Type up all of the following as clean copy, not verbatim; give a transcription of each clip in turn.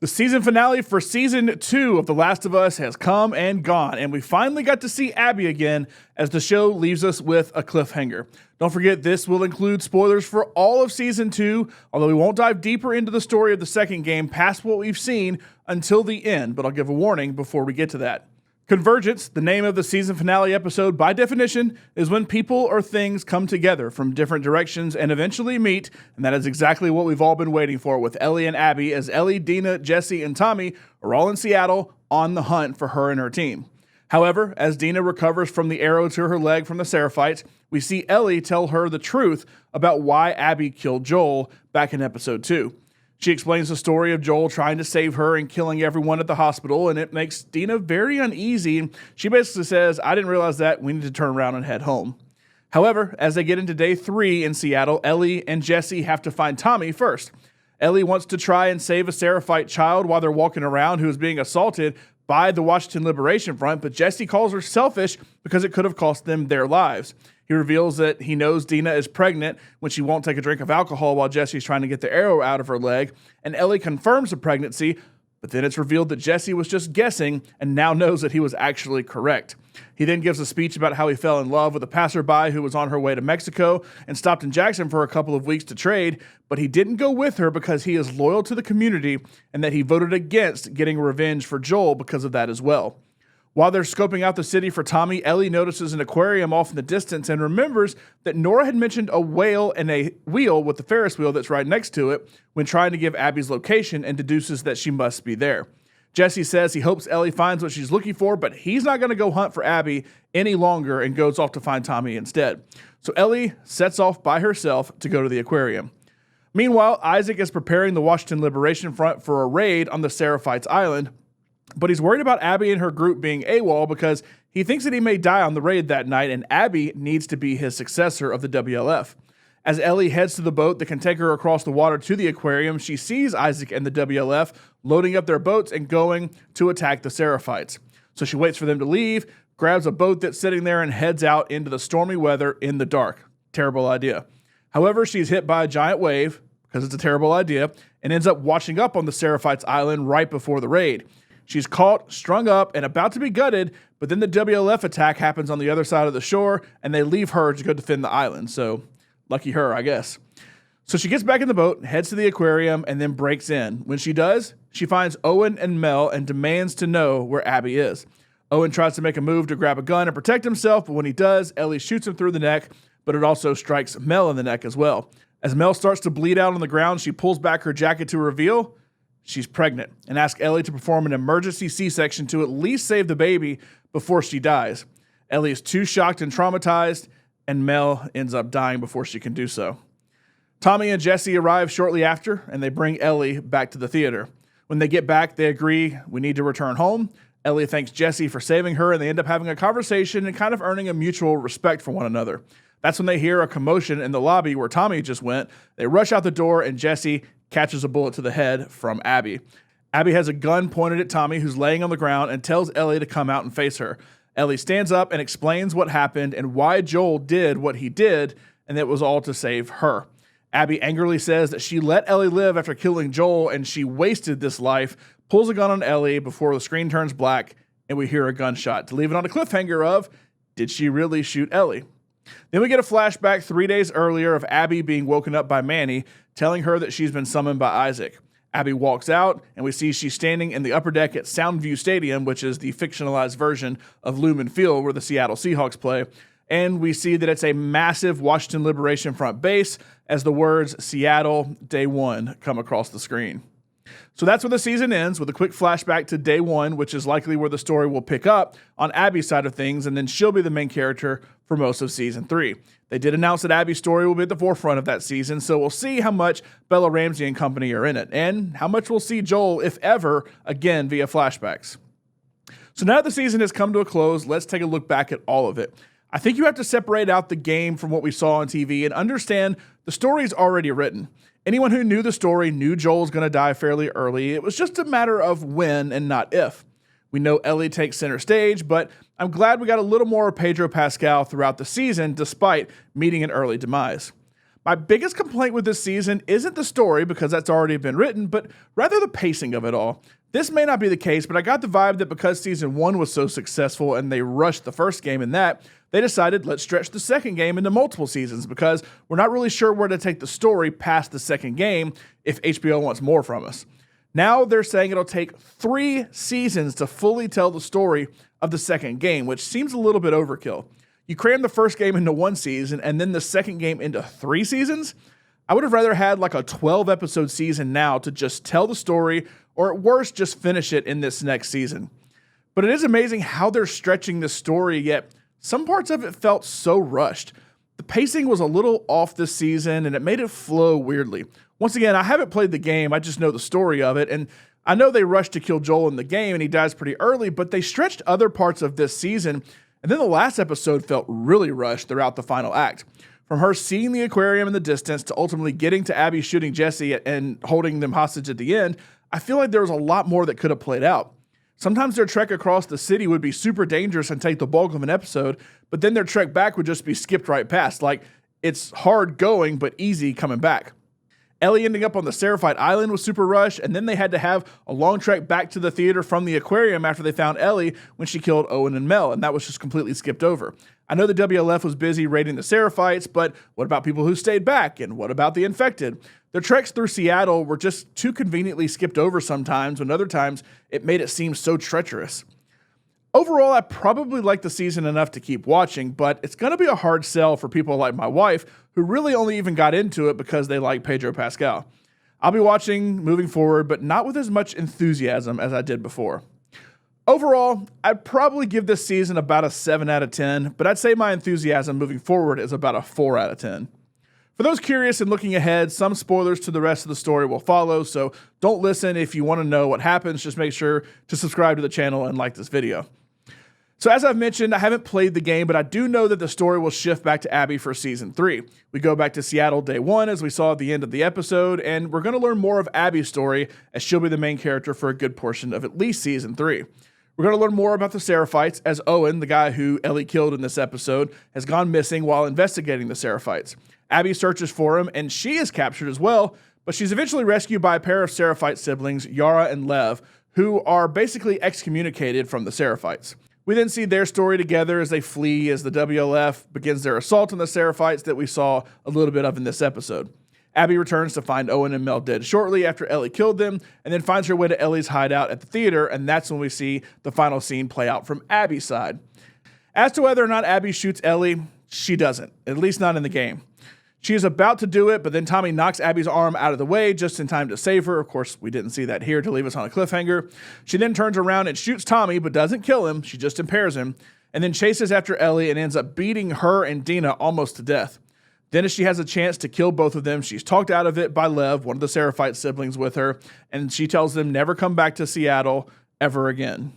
season finale for season 2 of The Last of Us has come and gone, and we finally got to see Abby again as the show leaves us with a cliffhanger. Don't forget, this will include spoilers for all of season 2, although we won't dive deeper into the story of the second game past what we've seen until the end, but I'll give a warning before we get to that. Convergence, the name of the season finale episode by definition, is when people or things come together from different directions and eventually meet, and that is exactly what we've all been waiting for with Ellie and Abby, as Ellie, Dina, Jesse, and Tommy are all in Seattle on the hunt for her and her team. However, as Dina recovers from the arrow to her leg from the Seraphites, we see Ellie tell her the truth about why Abby killed Joel back in episode 2. She explains the story of Joel trying to save her and killing everyone at the hospital, and it makes Dina very uneasy. She basically says, I didn't realize that, we need to turn around and head home. However, as they get into day 3 in Seattle, Ellie and Jesse have to find Tommy first. Ellie wants to try and save a Seraphite child while they're walking around who is being assaulted by the Washington Liberation Front, but Jesse calls her selfish because it could have cost them their lives. He reveals that he knows Dina is pregnant when she won't take a drink of alcohol while Jesse's trying to get the arrow out of her leg, and Ellie confirms the pregnancy, but then it's revealed that Jesse was just guessing and now knows that he was actually correct. He then gives a speech about how he fell in love with a passerby who was on her way to Mexico and stopped in Jackson for a couple of weeks to trade, but he didn't go with her because he is loyal to the community and that he voted against getting revenge for Joel because of that as well. While they're scoping out the city for Tommy, Ellie notices an aquarium off in the distance and remembers that Nora had mentioned a whale and a wheel with the Ferris wheel that's right next to it when trying to give Abby's location, and deduces that she must be there. Jesse says he hopes Ellie finds what she's looking for, but he's not going to go hunt for Abby any longer and goes off to find Tommy instead. So Ellie sets off by herself to go to the aquarium. Meanwhile, Isaac is preparing the Washington Liberation Front for a raid on the Seraphites Island, but he's worried about Abby and her group being AWOL because he thinks that he may die on the raid that night, and Abby needs to be his successor of the WLF. As Ellie heads to the boat that can take her across the water to the aquarium, she sees Isaac and the WLF loading up their boats and going to attack the Seraphites. So she waits for them to leave, grabs a boat that's sitting there, and heads out into the stormy weather in the dark. Terrible idea. However, she's hit by a giant wave, because it's a terrible idea, and ends up washing up on the Seraphites Island right before the raid. She's caught, strung up, and about to be gutted, but then the WLF attack happens on the other side of the shore, and they leave her to go defend the island. So, lucky her, I guess. So she gets back in the boat, heads to the aquarium, and then breaks in. When she does, she finds Owen and Mel and demands to know where Abby is. Owen tries to make a move to grab a gun and protect himself, but when he does, Ellie shoots him through the neck, but it also strikes Mel in the neck as well. As Mel starts to bleed out on the ground, she pulls back her jacket to reveal she's pregnant and asks Ellie to perform an emergency C-section to at least save the baby before she dies. Ellie is too shocked and traumatized, and Mel ends up dying before she can do so. Tommy and Jesse arrive shortly after, and they bring Ellie back to the theater. When they get back, they agree we need to return home. Ellie thanks Jesse for saving her, and they end up having a conversation and kind of earning a mutual respect for one another. That's when they hear a commotion in the lobby where Tommy just went. They rush out the door, and Jesse catches a bullet to the head from Abby. Abby has a gun pointed at Tommy, who's laying on the ground, and tells Ellie to come out and face her. Ellie stands up and explains what happened and why Joel did what he did, and it was all to save her. Abby angrily says that she let Ellie live after killing Joel, and she wasted this life, pulls a gun on Ellie before the screen turns black, and we hear a gunshot, to leave it on a cliffhanger of, did she really shoot Ellie? Then we get a flashback 3 days earlier of Abby being woken up by Manny, telling her that she's been summoned by Isaac. Abby walks out, and we see she's standing in the upper deck at Soundview Stadium, which is the fictionalized version of Lumen Field where the Seattle Seahawks play. And we see that it's a massive Washington Liberation Front base as the words Seattle Day 1 come across the screen. So that's where the season ends, with a quick flashback to day 1, which is likely where the story will pick up on Abby's side of things, and then she'll be the main character for most of season 3. They did announce that Abby's story will be at the forefront of that season, so we'll see how much Bella Ramsey and company are in it, and how much we'll see Joel, if ever, again via flashbacks. So now that the season has come to a close, let's take a look back at all of it. I think you have to separate out the game from what we saw on TV and understand the story's already written. Anyone who knew the story knew Joel's going to die fairly early. It was just a matter of when and not if. We know Ellie takes center stage, but I'm glad we got a little more of Pedro Pascal throughout the season, despite meeting an early demise. My biggest complaint with this season isn't the story, because that's already been written, but rather the pacing of it all. This may not be the case, but I got the vibe that because season 1 was so successful and they rushed the first game in that, they decided, let's stretch the second game into multiple seasons, because we're not really sure where to take the story past the second game if HBO wants more from us. Now they're saying it'll take 3 seasons to fully tell the story of the second game, which seems a little bit overkill. You cram the first game into 1 season and then the second game into 3 seasons? I would have rather had like a 12-episode season now to just tell the story, or at worst, just finish it in this next season. But it is amazing how they're stretching this story, yet some parts of it felt so rushed. The pacing was a little off this season, and it made it flow weirdly. Once again, I haven't played the game, I just know the story of it, and I know they rushed to kill Joel in the game, and he dies pretty early, but they stretched other parts of this season, and then the last episode felt really rushed throughout the final act. From her seeing the aquarium in the distance to ultimately getting to Abby shooting Jesse and holding them hostage at the end, I feel like there was a lot more that could have played out. Sometimes their trek across the city would be super dangerous and take the bulk of an episode, but then their trek back would just be skipped right past. Like, it's hard going, but easy coming back. Ellie ending up on the Seraphite Island was super rushed, and then they had to have a long trek back to the theater from the aquarium after they found Ellie when she killed Owen and Mel, and that was just completely skipped over. I know the WLF was busy raiding the Seraphites, but what about people who stayed back, and what about the infected? Their treks through Seattle were just too conveniently skipped over sometimes, when other times it made it seem so treacherous. Overall, I probably like the season enough to keep watching, but it's going to be a hard sell for people like my wife, who really only even got into it because they like Pedro Pascal. I'll be watching moving forward, but not with as much enthusiasm as I did before. Overall, I'd probably give this season about a 7 out of 10, but I'd say my enthusiasm moving forward is about a 4 out of 10. For those curious and looking ahead, some spoilers to the rest of the story will follow, so don't listen if you want to know what happens. Just make sure to subscribe to the channel and like this video. So as I've mentioned, I haven't played the game, but I do know that the story will shift back to Abby for Season 3. We go back to Seattle day 1, as we saw at the end of the episode, and we're going to learn more of Abby's story, as she'll be the main character for a good portion of at least Season 3. We're going to learn more about the Seraphites, as Owen, the guy who Ellie killed in this episode, has gone missing while investigating the Seraphites. Abby searches for him, and she is captured as well, but she's eventually rescued by a pair of Seraphite siblings, Yara and Lev, who are basically excommunicated from the Seraphites. We then see their story together as they flee as the WLF begins their assault on the Seraphites that we saw a little bit of in this episode. Abby returns to find Owen and Mel dead shortly after Ellie killed them, and then finds her way to Ellie's hideout at the theater, and that's when we see the final scene play out from Abby's side. As to whether or not Abby shoots Ellie, she doesn't, at least not in the game. She is about to do it, but then Tommy knocks Abby's arm out of the way just in time to save her. Of course, we didn't see that here to leave us on a cliffhanger. She then turns around and shoots Tommy, but doesn't kill him. She just impairs him, and then chases after Ellie and ends up beating her and Dina almost to death. Then as she has a chance to kill both of them, she's talked out of it by Lev, one of the Seraphite siblings with her, and she tells them never come back to Seattle ever again.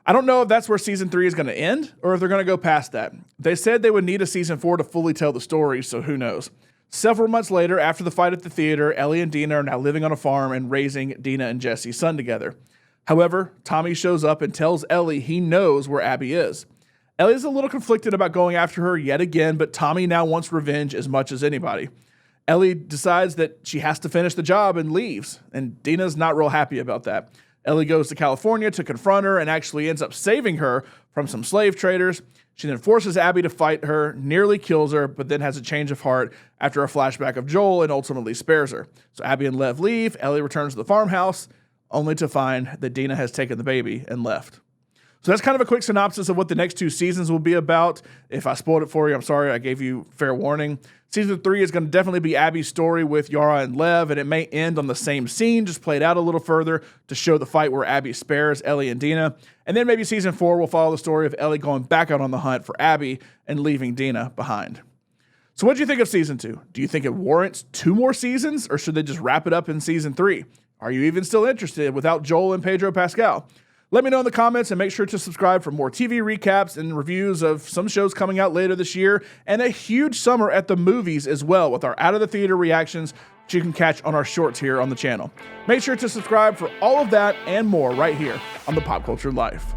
I don't know if that's where Season 3 is going to end, or if they're going to go past that. They said they would need a Season 4 to fully tell the story, so who knows. Several months later, after the fight at the theater, Ellie and Dina are now living on a farm and raising Dina and Jesse's son together. However, Tommy shows up and tells Ellie he knows where Abby is. Ellie is a little conflicted about going after her yet again, but Tommy now wants revenge as much as anybody. Ellie decides that she has to finish the job and leaves, and Dina's not real happy about that. Ellie goes to California to confront her and actually ends up saving her from some slave traders. She then forces Abby to fight her, nearly kills her, but then has a change of heart after a flashback of Joel and ultimately spares her. So Abby and Lev leave, Ellie returns to the farmhouse, only to find that Dina has taken the baby and left. So that's kind of a quick synopsis of what the next 2 seasons will be about. If I spoiled it for you, I'm sorry, I gave you fair warning. Season 3 is going to definitely be Abby's story with Yara and Lev, and it may end on the same scene, just played out a little further to show the fight where Abby spares Ellie and Dina. And then maybe Season 4 will follow the story of Ellie going back out on the hunt for Abby and leaving Dina behind. So what do you think of Season 2? Do you think it warrants 2 more seasons, or should they just wrap it up in Season 3? Are you even still interested without Joel and Pedro Pascal? Let me know in the comments, and make sure to subscribe for more TV recaps and reviews of some shows coming out later this year, and a huge summer at the movies as well with our out of the theater reactions, which you can catch on our shorts here on the channel. Make sure to subscribe for all of that and more right here on The Pop Culture Life.